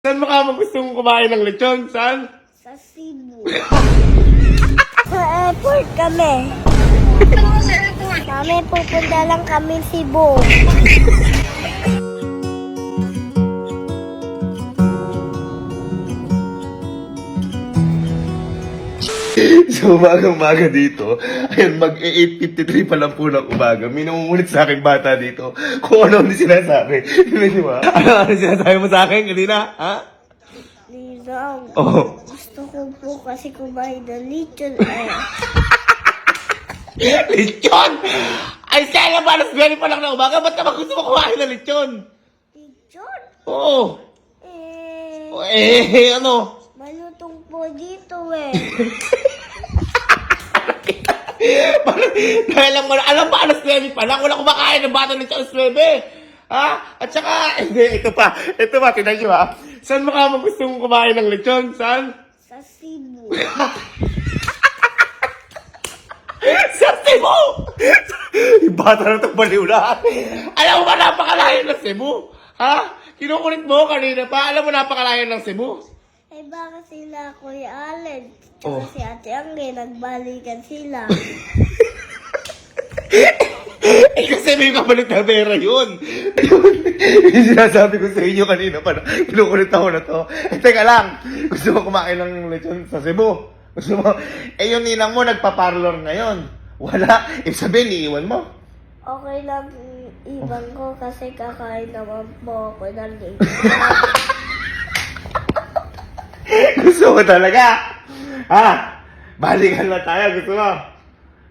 Saan mo ka gusto mong kumain ng lechon? Saan? Sa Cebu. Sa airport kami. Kami pupunta lang kami Cebu. So, umaga dito, ayun, mag-8:53 pa lang po ng umaga. May nangungulit sa akin bata dito kung ano sinasabi. Di ba? Ano sinasabi mo sa akin kanina? Ha? Lizang, Oh. gusto ko po kasi kumain ng lechon Lechon! Ay, kaya ba? Alas 9 pa lang ng umaga. Ba't naman gusto mo kumain ng lechon? Lechon? Oo. Ano? Malutong po dito Dahil lang alam ba, alas 9 pa lang, wala kumakain ng bata ng alas 9. Ha? At saka, hindi, ito pa, tignan nyo ha. Saan mo ka gusto mong kumain ng lechon? Saan? sa Cebu. Sa Cebu! Yung bata na itong baliw na. Alam mo ba, napakalayo ng Cebu? Ha? Kinukulit mo kanina pa, alam mo napakalayo ng Cebu? Eh baka sila Kuya Allen, tsaka Oh. si Ate Angge, nagbalikan sila. Eh kasi may kapalit na pera yun. Yung sinasabi ko sa inyo kanina pa, kinukulit ako na to. Eh teka lang, gusto mo kumain ng lechon sa Cebu? Gusto mo? Eh yung ninang mo nagpa-parlor ngayon. Wala. Ibig sabihin, iiwan mo. Okay lang ibang ko kasi kakain naman po ako ng lechon. Gusto mo talaga? Ha? Balikan na tayo, gusto mo?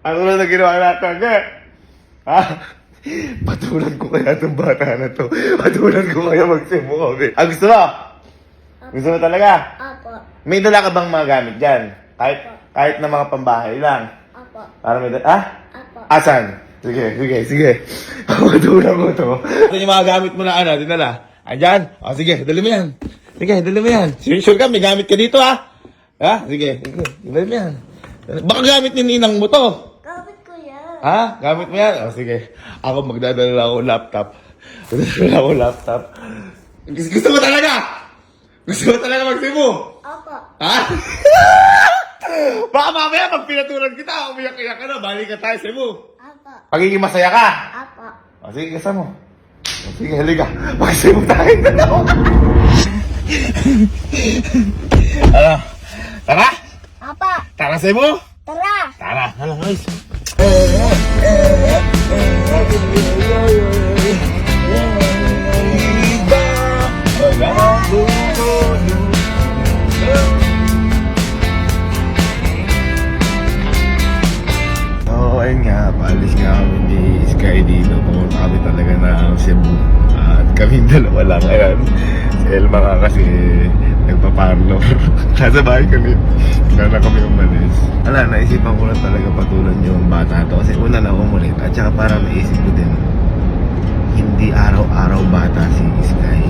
Ano na ginawa natin, ha? Ha? Patulan ko kaya itong bata na to. Patulan ko kaya mag-Cebu kami. Ah, gusto mo? Gusto mo talaga? Apo, May dala ka bang mga gamit dyan? Kahit na mga pambahay lang. apo, Para may dala, ha? apo. Asan? Sige. Patulan ko to. Ano yung mga gamit mo na ano, dinala? Andyan? O sige, dali mo yan. Sige, dali mo yan. Sure ka, may gamit ka dito, ha? Ha? Sige, dali mo yan. Baka gamit ni ninang mo to. Gamit ko yan. Ha? Gamit mo yan? O sige. Ako magdadala ako laptop. Magdadala ako laptop. Gusto mo talaga? Gusto mo talaga mag-Cebu? Apo, Ha? Baka mamaya pag pinatulan kita, umiyak-iyak ka na, balik ka tayo Cebu. apo, Pagiging masaya ka. apo. O sige, kasama mo. O sige, halika. Mag-Cebu tayo dalawa. Ano? Tara? Apa, Tara Cebu? tara! Tara, hala guys. Oo, ayun nga, paalis nga kami ni Sky dito. Pumunta kami talaga ng Cebu. At kaming dalawa lang. Ayan, si Elma nga kasi nagpa-parlor. Nasa bahay kami. Kala kami umalis. Ala, naisipan ko na talaga patulan yung bata to. Kasi una na umulit. At saka parang naisip ko din, hindi araw-araw bata si Sky.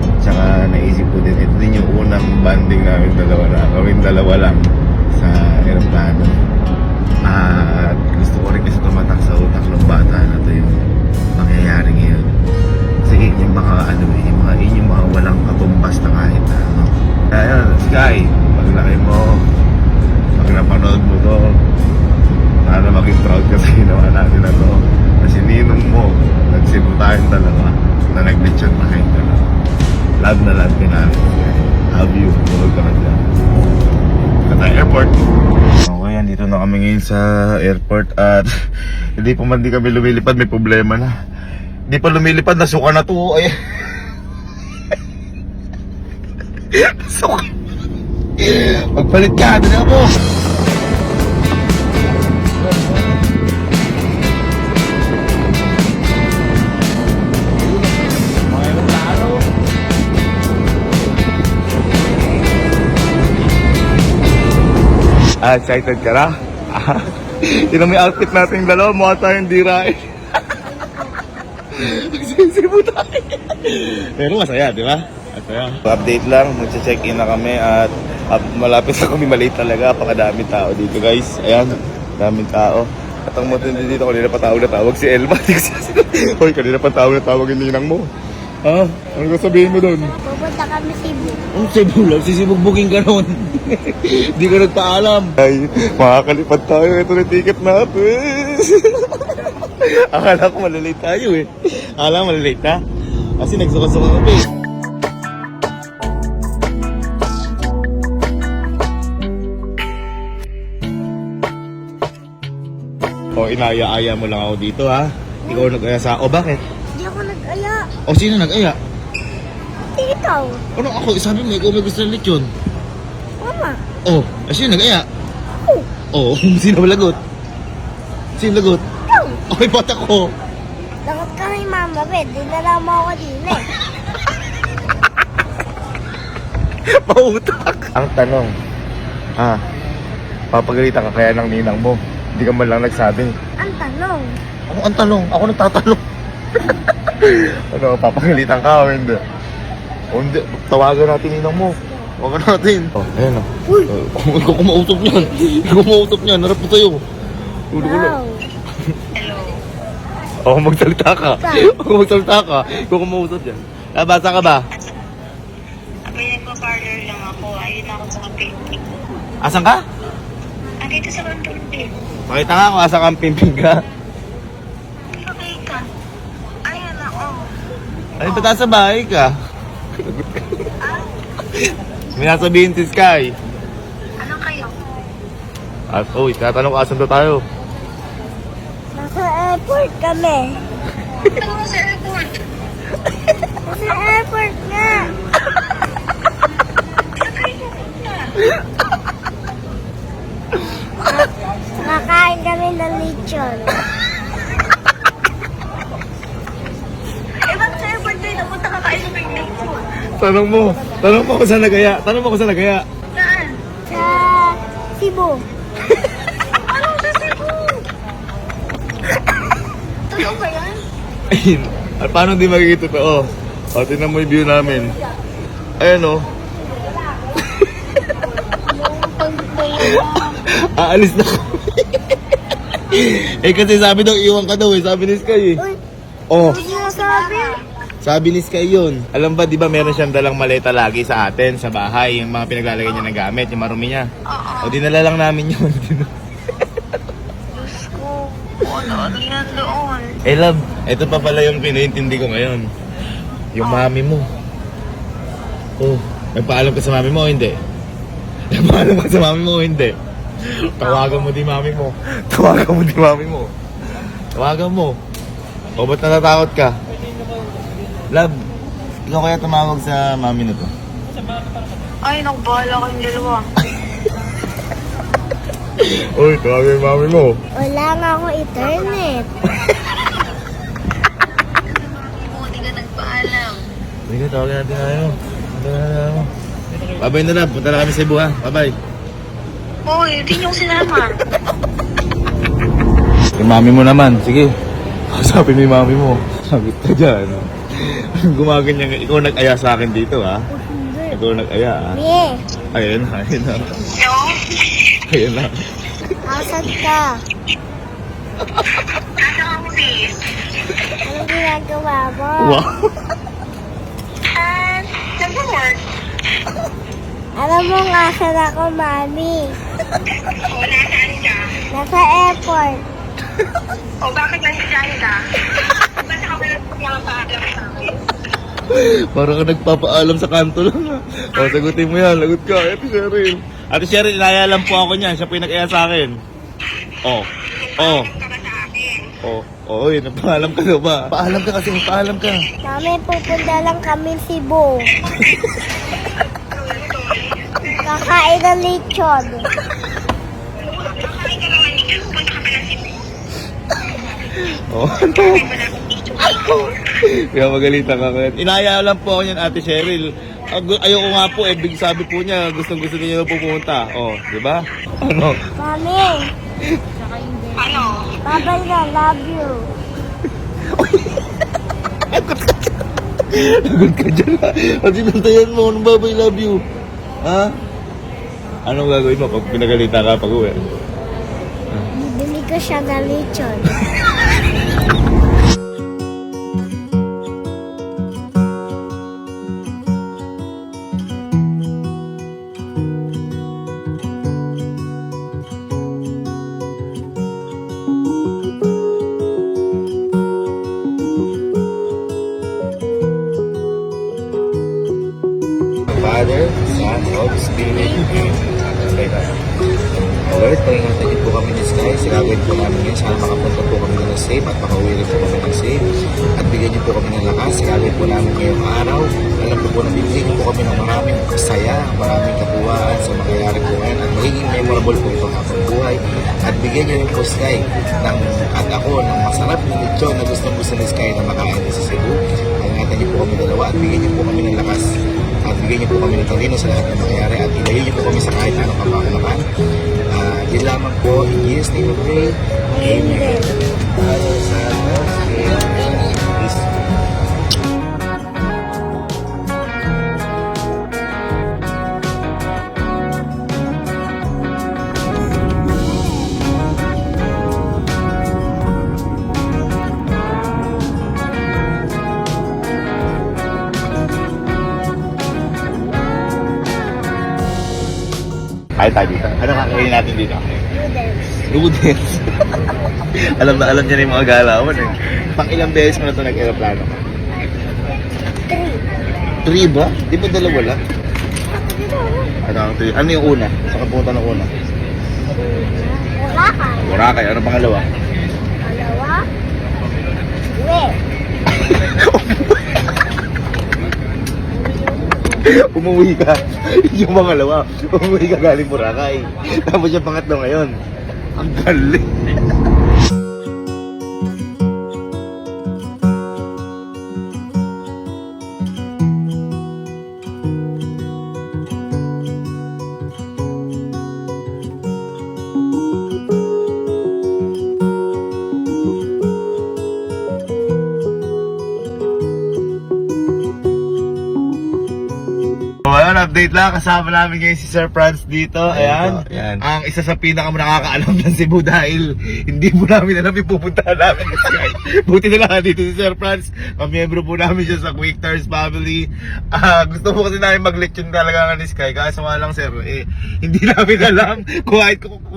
At saka naisip ko din, ito din yung unang banding namin dalawa na. Kaming dalawa lang sa aeroplano. At gusto ko rin kasi tumatak sa utak ng bata na to yung mangyayari ngayon. Kasi yung mga yung mga walang katumbas na kahit na ano. Kaya yun, Sky, paglaki mo, pag napanood mo to, sana maging proud ka sa ginawa natin na to. Kasi ninong mo, nagsibo tayong dalawa, na nag-lechon na kayong dalawa. Love na love ka namin, Sky. Love you, tulog ka na dyan. At airport. Okay, andito na kami ngayon sa airport at hindi pa man di kami lumilipad, may problema na. Hindi pa lumilipad, nasuka na to. Ay. Nasuka. Magpalit ka, dali mo. Excited ka na? Yun ang may outfit natin dalawa, mukha tayong dirain. Magsisibo tayo. Pero masaya, di ba? Masaya. Update lang, magche-check-in na kami at malapit na kami, maliit talaga. Pakadami tao dito guys. Ayan, daming tao. At ang matindi dito, kanina pa tawag na tawag si Elma. Hoy, kanina pa tawag na tawag yung ninang mo. Ha? Ano ka sabihin mo doon? Pupunta kami Cebu. Ang Cebu lang, sisibugbugin ka nun. Hindi ka nagpaalam. Ay, makakalipad tayo. Ito na ticket natin. Akala ko malalate tayo eh. Akala ko malalate ka? Kasi nagsuka-suka kami. O, inaya-aya mo lang ako dito ha. Ikaw nag-aya sa... O, bakit? Hindi ako nag-aya. O, sino nag-aya? Ikaw. Ano ako? Sabi mo, ikaw may gusto ng lechon. Mama. Oh, sino nag-aya? Ako. Oh, sino lagot? Sino lagot? Ikaw. Okay, bata ko. Lagot ka kay Mama, Bet. Dinala mo ako din eh. Pautak. Ang tanong, papagalitan ka kaya ng ninang mo? Hindi ka man lang nagsabi. Ang tanong. Ano ang tanong? Ako nagtatanong. Ano, papagalitan ka o hindi? O hindi, tawagan natin ninang mo. Tawagan natin. Oh, ayan o. Uy. Ikaw kumausap niyan. Ikaw kumausap niyan. Harap mo sa'yo. Ulo ko lang. Wow. Oo, magsalita ka. Oo, magsalita ka. Ikaw kumausap yan. Nabasa ka ba? May nagpa-parlor lang ako. Ayun ako sa kape. Asan ka? Dito sa kantor din. Pakita nga kung asan kang pimping ka. Okay ka. Ayun ako. Ay, ba't nasa bahay ka? May nasabihin si Sky. Ano kayo? At, tatanong ko asan daw tayo. Nasa airport kami. Ano mo sa airport? Nasa airport nga. Nakain kami ng lechon. Ba't sa airport din? Napunta ka kayo sa picnic. Tanong mo kung saan nagaya. Tanong mo kung saan nagaya. Saan? Sa Cebu. Ano sa Cebu? Totoo ba yan? Ayun. At paano di magiging totoo? O, tingnan mo yung view namin. Ayan o. Aalis na kami. Kasi sabi daw, iwan ka daw eh. Sabi ni Sky eh. Uy, Oh, ano sinasabi? sabi ni Sky yun. Alam ba, di ba meron siyang dalang maleta lagi sa atin, sa bahay. Yung mga pinaglalagay niya ng gamit, yung marumi niya. O, dinala lang namin yun. Diyos ko. Ano yan doon? Eh, love, ito pa pala yung pinaintindi ko ngayon. Yung mami mo. Oh, nagpaalam ka sa mami mo o hindi? Nagpaalam ka sa mami mo o hindi? Tawagan mo di mami mo. Tawagan mo di mami mo. Tawagan mo. O, ba't natatakot ka? Love, ikaw kaya tumawag sa mami na to? Ay, nagbahala kayong dalawa. Uy, tawagin yung mami mo. Wala nga ako internet. Buti ka nagpaalam. Hindi ka, tawagin natin tayo. Bye-bye na lang. Punta na kami sa Cebu ha. Bye-bye. Uy, hindi niyo sinama. Yung mami mo naman, sige. Kausapin mo yung mami mo. Sabi ka dyan. Gumaganyan nga. Ikaw nag-aya sa akin dito ha. Ikaw nag-aya ha. Mie, Ayun na, ayun na. No? Ayun na. asan ka? Nasa ka mo, sis? Anong ginagawa mo? Wow. Nag-work. Alam mo nga saan ako, Mami. Wala, saan ka? Nasa airport. O, bakit nandiyan ka? Ba't ako nagpapaalam sa akin? Parang ka nagpapaalam sa kanto lang ha. O, sagutin mo yan. Lagot ka, Ate Cheryl. Ate Cheryl, inaya lang po ako niyan. Siya po yung nag-aya sa akin. Oh. Oh. Ka ba sa akin? Oh. Oh, yun. Nagpaalam ka daw ba? Paalam ka kasi. Paalam ka. Mami, pupunta lang kami Cebu. Kakain ng lechon. Kakain ka naman dito. Pupunta ka pala Cebu. Oh, ano? Kaya magalitan ka kaya. Inaya lang po ako niyan, Ate Cheryl. Ayoko nga po, big sabi po niya, gustong-gusto niya na pupunta. Oh, di ba? Ano? Mami, Ano? babay na, love you. Lagot ka dyan ha. Kasi nantayan mo, anong babay love you? Ha? Anong gagawin mo pag pinagalitan ka pag uwi? Bibili ko siya ng lechon. Father, Son, Holy Spirit. Amen. Lord, pangingatan niyo po kami ni Sky. Sigagawin po namin ngayon. Sana makapunta po kami ng safe at makauwi rin po kami ng safe. At bigyan niyo po kami ng lakas. Sigagawin po namin ngayong araw. Alam po na bibigyan niyo po kami ng maraming saya, maraming kabuuan sa mangyayari po ngayon. At magiging memorable po itong hapong buhay. At bigyan niyo rin po Sky at ako ng masarap na lechon na gusto ni Sky na makain sa Cebu. Pangingatan niyo po kami dalawa at bigyan niyo po kami ng lakas. At bigyan niyo po kami ng talino sa lahat ng mangyayari. At ilayo niyo po kami sa kahit anong kapakalaman. Yun lamang po, in Jesus' name we pray. Amen. Father, Son, Holy Spirit. Peace. Kaya tayo dito. Ano kakainin natin dito? Noodles. Noodles. alam niya na yung mga galawan eh. Pang ilang beses mo na ito nag-aeroplano? 3. 3 ba? Di ba dalawa lang? Ano yung una? Sa kapunta ng una? Boracay. Boracay. Ano pangalawa? Dalawa. Weh. Umuwi ka. Yung pangalawa. Umuwi ka galing Boracay. Tapos yung pangatlo ngayon. Ang galing. Ayan, update lang. Kasama namin ngayon si Sir Franz dito. Ayan. Ayan. Ang isa sa pinaka nakakaalam ng Cebu dahil hindi po namin alam yung pupuntahan namin. Buti na lang dito si Sir Franz. Mamiyembro po namin siya sa Quick Tires family. Gusto po kasi namin mag-lecture talaga nga ni Sky. Kaso nga lang sir, hindi namin alam kung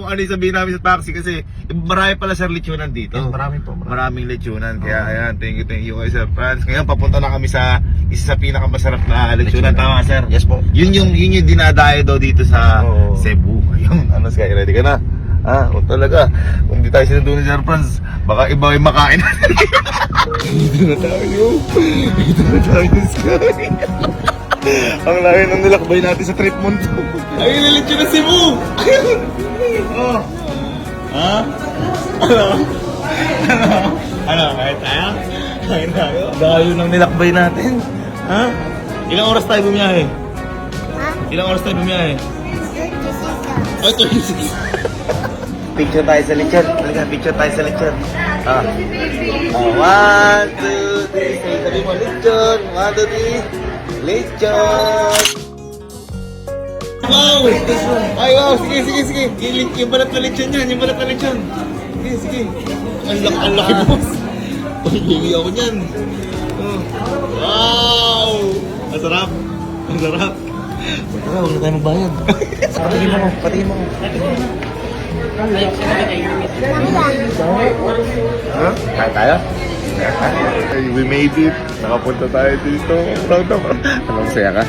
ano yung sabihin namin sa taxi kasi marami pala sir lechonan dito. Marami po. Maraming lechonan. Kaya ayan, thank you kay Sir Franz. Ngayon papunta na kami sa isa sa pinakamasarap na lechonan. Tama sir? Yes po. Yun yung dinadayo daw dito sa Oo. Cebu. Ayun, ano Sky, ready ka na? O talaga, kung di tayo sinundo ni Sir Franz, baka iba yung makain natin. Dito na tayo. Dito na tayo, Sky. Ang layo ng nilakbay natin sa trip mo to. Ay, nilit yun na Cebu! Ayun! Oh. Ha? Ano? Kahit tayo? Kahit tayo? Layo ng nilakbay natin. Ha? Ilang oras tayo bumiyahe? Ha? Ilang oras tayo bumiyahe? 36. Ay, 26. Picture tayo sa lechon. Talaga, picture tayo sa lechon. 1, 2, 3. Say, sabi mo, lechon. 1, 2, 3. Lechon. Wow! Ay, wow! Sige. Yung balat na lechon yan. Yung balat na lechon. Sige. Ang laki boss. Pagiging ako niyan. Wow! Ang sarap. Huwag na tayo magbayad. Patingin mo. Ha? Kaya tayo? Ay, we made it. Nakapunta tayo dito. Proud ako. Anong saya ka?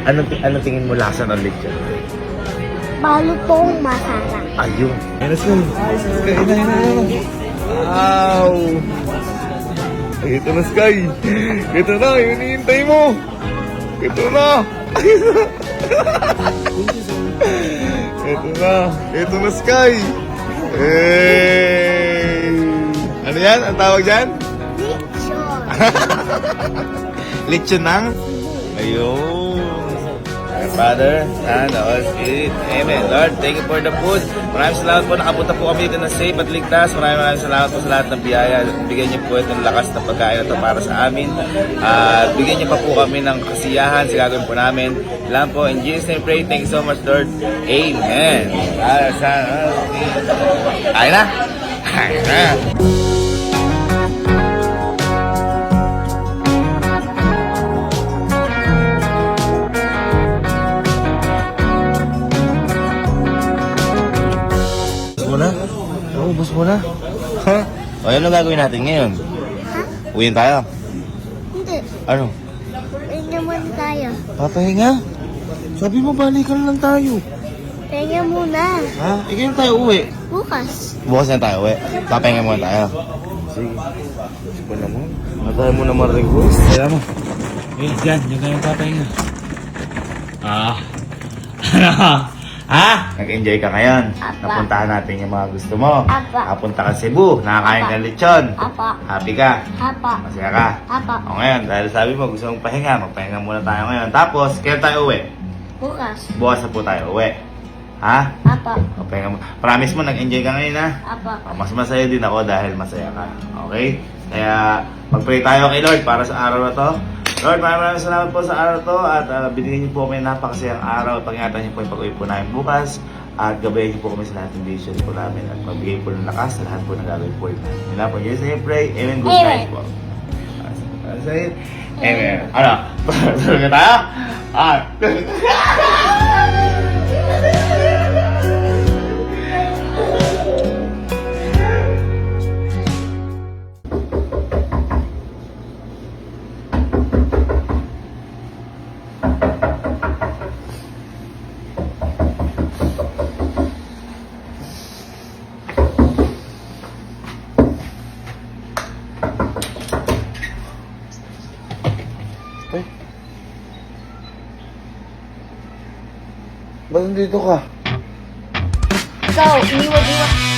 Anong tingin mo lasa ng lechon? Malutong masarap. Ayun. Let's go. Wow! Ito na Sky. Ito na, yung hinihintay mo. Ito na. Ito na Sky. Hey! Ano yan? Ang tawag dyan? Lechon. Lechon ng? Ayun. Father, Son, Holy Spirit. Amen. Lord, thank you for the food. Maraming salamat po. Nakapunta po kami dito na safe at ligtas. Maraming salamat po sa lahat ng biyaya. Bigyan niyo po itong lakas na pagkain na ito para sa amin. At bigyan niyo pa po kami ng kasiyahan sa gagawin po namin. Lang po, in Jesus' name pray. Thank you so much, Lord. Amen. Father, Son, Holy Spirit. Ayun na. Ubus mo na. Ha? O, ano gagawin natin ngayon? Ha? Uwiin tayo. Hindi. Ano? Pahinga muna tayo. Papahinga? Sabi mo, balikan lang tayo. Pahinga muna. Ha? Ikaw tayo uwi. Bukas. Bukas na tayo uwi. Papahinga muna tayo. Sige. Sige naman. Matay mo naman request. Kaya mo. Eh, dyan kayo papahinga. Nag-enjoy ka ngayon. Apa. Napuntahan natin yung mga gusto mo. Apa. Napunta ka Cebu. Nakakain ka ng lechon. Apa. Happy ka. Apa. Masaya ka. Apa. O ngayon, dahil sabi mo gusto mong pahinga, magpahinga muna tayo ngayon. Tapos, kailan tayo uwi? Bukas. Bukas na po tayo uwi. Ha? Apa. O, pahinga mo. Promise mo, nag-enjoy ka ngayon ha? Apa. Mas masaya din ako dahil masaya ka. Okay? Kaya, mag-pray tayo kay Lord para sa araw na to. Lord, maraming salamat po sa araw na to at binigyan niyo po kami ng napakasayang araw. Pag-ingatan niyo po yung pag-uwi po namin bukas at gabayan niyo po kami sa lahat ng vision po namin at magbigay po ng lakas sa lahat po ng gagawin po namin. Yun lang po. Yes, I pray. Amen. Good Amen. night po. Say it. Amen. Ano? Tulog na tayo? Ba't nandito ka? Ikaw, iniwan.